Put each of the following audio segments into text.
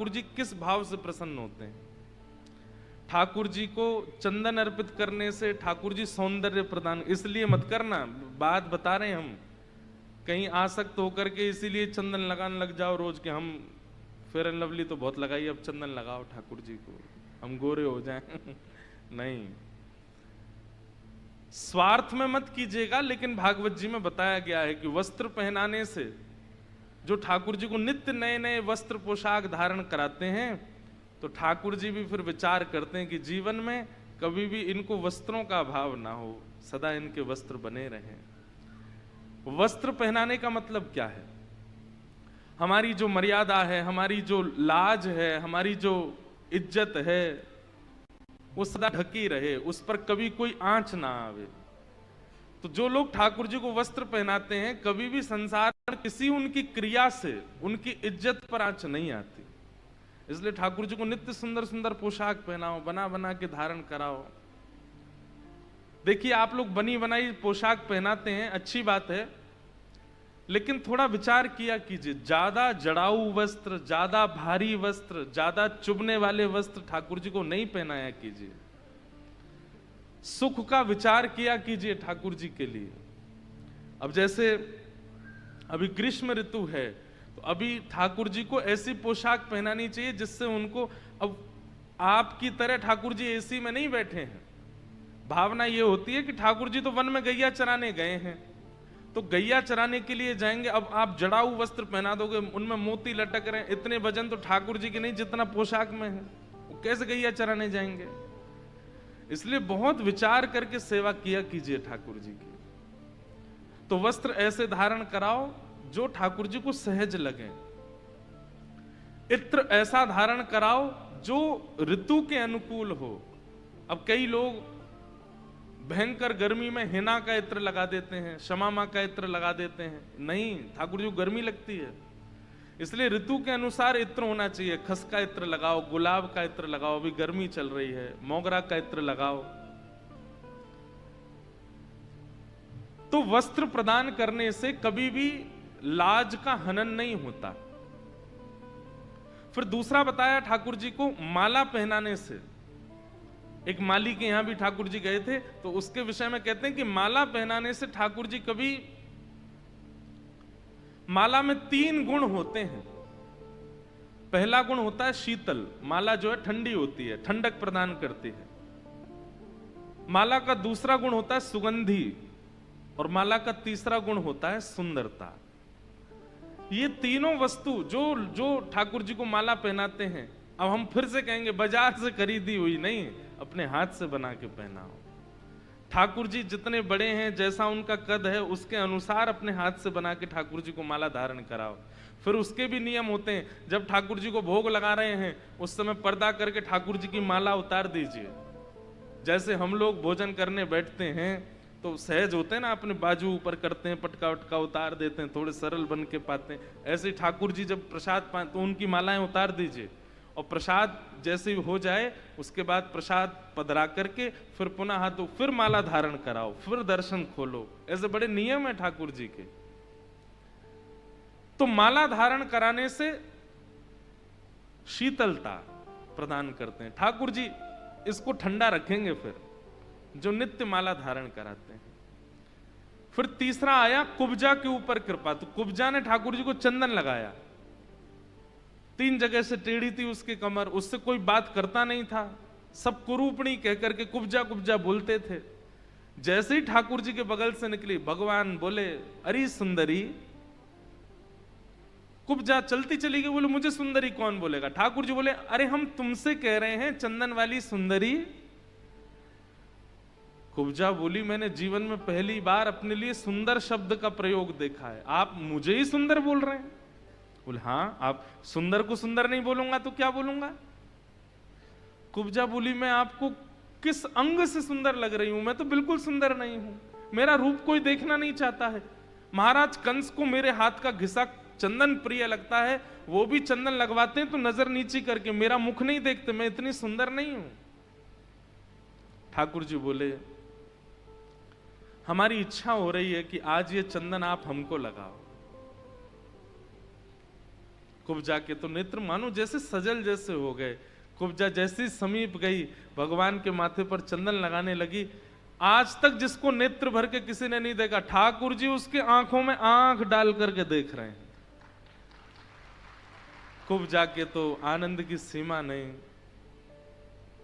ठाकुर जी किस भाव से प्रसन्न होते हैं। ठाकुर जी को चंदन अर्पित करने से ठाकुर जी सौंदर्य प्रदान, इसलिए मत करना, बात बता रहे हैं हम, कहीं आसक्त होकर के इसीलिए चंदन लगाने लग जाओ रोज के, हम फेयर एंड लवली तो बहुत लगाई, अब चंदन लगाओ ठाकुर जी को, हम गोरे हो जाएं। नहीं, स्वार्थ में मत कीजिएगा। लेकिन भागवत जी में बताया गया है कि वस्त्र पहनाने से, जो ठाकुर जी को नित्य नए नए वस्त्र पोशाक धारण कराते हैं, तो ठाकुर जी भी फिर विचार करते हैं कि जीवन में कभी भी इनको वस्त्रों का अभाव ना हो, सदा इनके वस्त्र बने रहें। वस्त्र पहनाने का मतलब क्या है? हमारी जो मर्यादा है, हमारी जो लाज है, हमारी जो इज्जत है, वो सदा ढकी रहे, उस पर कभी कोई आंच ना आवे। तो जो लोग ठाकुर जी को वस्त्र पहनाते हैं, कभी भी संसार में किसी उनकी क्रिया से उनकी इज्जत पर आंच नहीं आती। इसलिए ठाकुर जी को नित्य सुंदर सुंदर पोशाक पहनाओ, बना बना के धारण कराओ। देखिए, आप लोग बनी बनाई पोशाक पहनाते हैं, अच्छी बात है, लेकिन थोड़ा विचार किया कीजिए, ज्यादा जड़ाऊ वस्त्र, ज्यादा भारी वस्त्र, ज्यादा चुभने वाले वस्त्र ठाकुर जी को नहीं पहनाया कीजिए। सुख का विचार किया कीजिए ठाकुर जी के लिए। अब जैसे अभी ग्रीष्म ऋतु है, तो अभी ठाकुर जी को ऐसी पोशाक पहनानी चाहिए जिससे उनको, अब आपकी तरह ठाकुर जी एसी में नहीं बैठे हैं। भावना ये होती है कि ठाकुर जी तो वन में गैया चराने गए हैं, तो गैया चराने के लिए जाएंगे, अब आप जड़ाऊ वस्त्र पहना दोगे, उनमें मोती लटक रहे हैं, इतने वजन तो ठाकुर जी के नहीं जितना पोशाक में है, वो कैसे गैया चराने जाएंगे? इसलिए बहुत विचार करके सेवा किया कीजिए ठाकुर जी की। तो वस्त्र ऐसे धारण कराओ जो ठाकुर जी को सहज लगे। इत्र ऐसा धारण कराओ जो ऋतु के अनुकूल हो। अब कई लोग भयंकर गर्मी में हिना का इत्र लगा देते हैं, शमामा का इत्र लगा देते हैं। नहीं, ठाकुर जी को गर्मी लगती है, इसलिए ऋतु के अनुसार इत्र होना चाहिए। खस का इत्र लगाओ, गुलाब का इत्र लगाओ, अभी गर्मी चल रही है, मोगरा का इत्र लगाओ। तो वस्त्र प्रदान करने से कभी भी लाज का हनन नहीं होता। फिर दूसरा बताया ठाकुर जी को माला पहनाने से। एक माली के यहां भी ठाकुर जी गए थे, तो उसके विषय में कहते हैं कि माला पहनाने से ठाकुर जी कभी, माला में 3 गुण होते हैं। पहला गुण होता है शीतल, माला जो है ठंडी होती है, ठंडक प्रदान करती है। माला का दूसरा गुण होता है सुगंधी, और माला का तीसरा गुण होता है सुंदरता। ये तीनों वस्तु जो ठाकुर जी को माला पहनाते हैं, अब हम फिर से कहेंगे बाजार से खरीदी हुई नहीं, अपने हाथ से बना के पहनाओ। ठाकुर जी जितने बड़े हैं, जैसा उनका कद है, उसके अनुसार अपने हाथ से बना के ठाकुर जी को माला धारण कराओ। फिर उसके भी नियम होते हैं, जब ठाकुर जी को भोग लगा रहे हैं उस समय पर्दा करके ठाकुर जी की माला उतार दीजिए। जैसे हम लोग भोजन करने बैठते हैं तो सहज होते हैं ना, अपने बाजू ऊपर करते हैं, पटका वटका उतार देते हैं, थोड़े सरल बन के पाते हैं। ऐसे ठाकुर जी जब प्रसाद पाए तो उनकी मालाएं उतार दीजिए, और प्रसाद जैसे हो जाए उसके बाद प्रसाद पधरा करके फिर पुनः हाथों फिर माला धारण कराओ, फिर दर्शन खोलो। ऐसे बड़े नियम है ठाकुर जी के। तो माला धारण कराने से शीतलता प्रदान करते हैं ठाकुर जी, इसको ठंडा रखेंगे फिर जो नित्य माला धारण कराते हैं। फिर तीसरा आया कुब्जा के ऊपर कृपा। तो कुब्जा ने ठाकुर जी को चंदन लगाया, 3 जगह से टेढ़ी थी उसकी कमर, उससे कोई बात करता नहीं था, सब कुरूपणी कहकर के कुब्जा कुब्जा बोलते थे। जैसे ही ठाकुर जी के बगल से निकली, भगवान बोले अरे सुंदरी। कुब्जा चलती चली गई, बोले मुझे सुंदरी कौन बोलेगा? ठाकुर जी बोले अरे हम तुमसे कह रहे हैं चंदन वाली सुंदरी। कुब्जा बोली मैंने जीवन में पहली बार अपने लिए सुंदर शब्द का प्रयोग देखा है, आप मुझे ही सुंदर बोल रहे हैं? बोले हाँ, आप सुंदर को सुंदर नहीं बोलूंगा तो क्या बोलूंगा? कुब्जा बोली मैं आपको किस अंग से सुंदर लग रही हूं? मैं तो बिल्कुल सुंदर नहीं हूं, मेरा रूप कोई देखना नहीं चाहता है। महाराज कंस को मेरे हाथ का घिसा चंदन प्रिय लगता है, वो भी चंदन लगवाते हैं तो नजर नीची करके, मेरा मुख नहीं देखते, मैं इतनी सुंदर नहीं हूं। ठाकुर जी बोले हमारी इच्छा हो रही है कि आज ये चंदन आप हमको लगाओ। कुब्जा के तो नेत्र मानो जैसे सजल जैसे हो गए। कुब्जा जैसी समीप गई, भगवान के माथे पर चंदन लगाने लगी। आज तक जिसको नेत्र भर के किसी ने नहीं देखा, ठाकुर जी उसकी आंखों में आंख डाल करके देख रहे हैं। कुब्जा के तो आनंद की सीमा नहीं।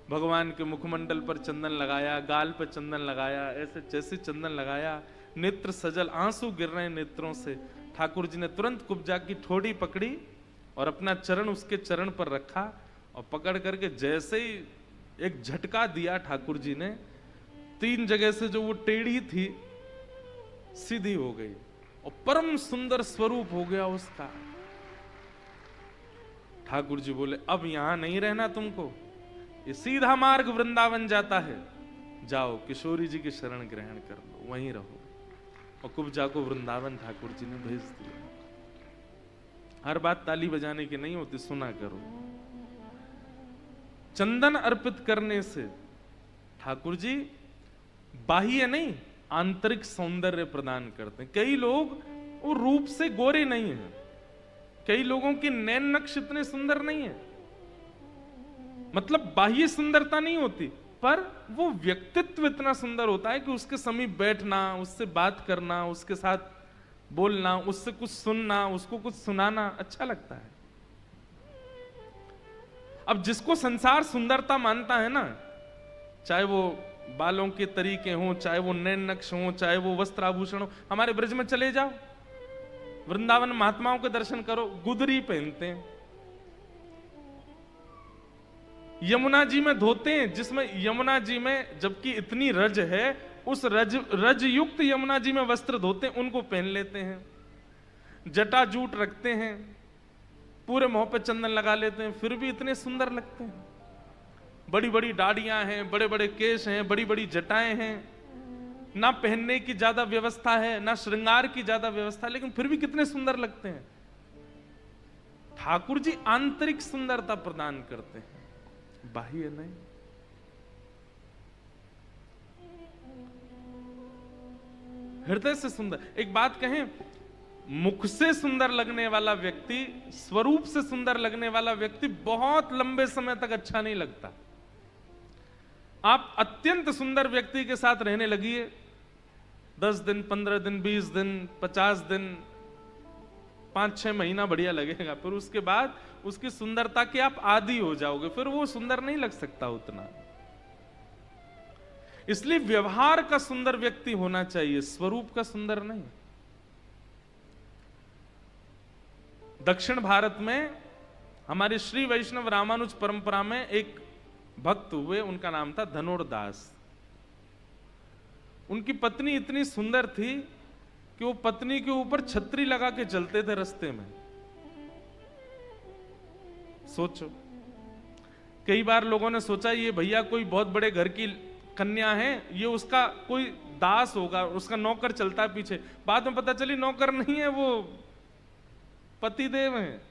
भगवान के मुखमंडल पर चंदन लगाया, गाल पर चंदन लगाया, ऐसे जैसे चंदन लगाया, नेत्र सजल, आंसू गिर रहे हैं नेत्रों से। ठाकुर जी ने तुरंत कुब्जा की ठोड़ी पकड़ी और अपना चरण उसके चरण पर रखा और पकड़ करके जैसे ही एक झटका दिया ठाकुर जी ने, 3 जगह से जो वो टेढ़ी थी सीधी हो गई और परम सुंदर स्वरूप हो गया उसका। ठाकुर जी बोले अब यहां नहीं रहना तुमको, ये सीधा मार्ग वृंदावन जाता है, जाओ किशोरी जी की शरण ग्रहण कर लो, वहीं रहो। और कुब्जा को वृंदावन ठाकुर जी ने भेज दिया। हर बात ताली बजाने की नहीं होती, सुना करो। चंदन अर्पित करने से ठाकुर जी बाह्य नहीं आंतरिक सौंदर्य प्रदान करते हैं। कई लोग वो रूप से गोरे नहीं हैं, कई लोगों के नैन नक्श इतने सुंदर नहीं है, मतलब बाह्य सुंदरता नहीं होती, पर वो व्यक्तित्व इतना सुंदर होता है कि उसके समीप बैठना, उससे बात करना, उसके साथ बोलना, उससे कुछ सुनना, उसको कुछ सुनाना अच्छा लगता है। अब जिसको संसार सुंदरता मानता है ना, चाहे वो बालों के तरीके हों, चाहे वो नैन नक्श हों, चाहे वो वस्त्र आभूषण हो, हमारे ब्रज में चले जाओ, वृंदावन महात्माओं के दर्शन करो, गुदरी पहनते हैं, यमुना जी में धोते हैं, जिसमें यमुना जी में जबकि इतनी रज है, उस रज युक्त यमुना जी में वस्त्र धोते हैं, उनको पहन लेते हैं, जटा जूट रखते हैं, पूरे मुंह पे चंदन लगा लेते हैं, फिर भी इतने सुंदर लगते हैं। बड़ी बड़ी दाढ़ियां हैं, बड़े बड़े केश हैं, बड़ी बड़ी जटाएं हैं, ना पहनने की ज्यादा व्यवस्था है, ना श्रृंगार की ज्यादा व्यवस्था, लेकिन फिर भी कितने सुंदर लगते हैं। ठाकुर जी आंतरिक सुंदरता प्रदान करते हैं, बाह्य नहीं। हृदय से सुंदर। एक बात कहें, मुख से सुंदर लगने वाला व्यक्ति, स्वरूप से सुंदर लगने वाला व्यक्ति बहुत लंबे समय तक अच्छा नहीं लगता। आप अत्यंत सुंदर व्यक्ति के साथ रहने लगिए, 10 दिन, 15 दिन, 20 दिन, 50 दिन, 5-6 महीना बढ़िया लगेगा, फिर उसके बाद उसकी सुंदरता के आप आदी हो जाओगे, फिर वो सुंदर नहीं लग सकता उतना। इसलिए व्यवहार का सुंदर व्यक्ति होना चाहिए, स्वरूप का सुंदर नहीं। दक्षिण भारत में हमारी श्री वैष्णव रामानुज परंपरा में एक भक्त हुए, उनका नाम था धनुर्दास। उनकी पत्नी इतनी सुंदर थी कि वो पत्नी के ऊपर छतरी लगा के चलते थे रास्ते में। सोचो, कई बार लोगों ने सोचा ये भैया कोई बहुत बड़े घर की कन्या है, ये उसका कोई दास होगा, उसका नौकर चलता है पीछे। बाद में पता चली नौकर नहीं है, वो पतिदेव हैं।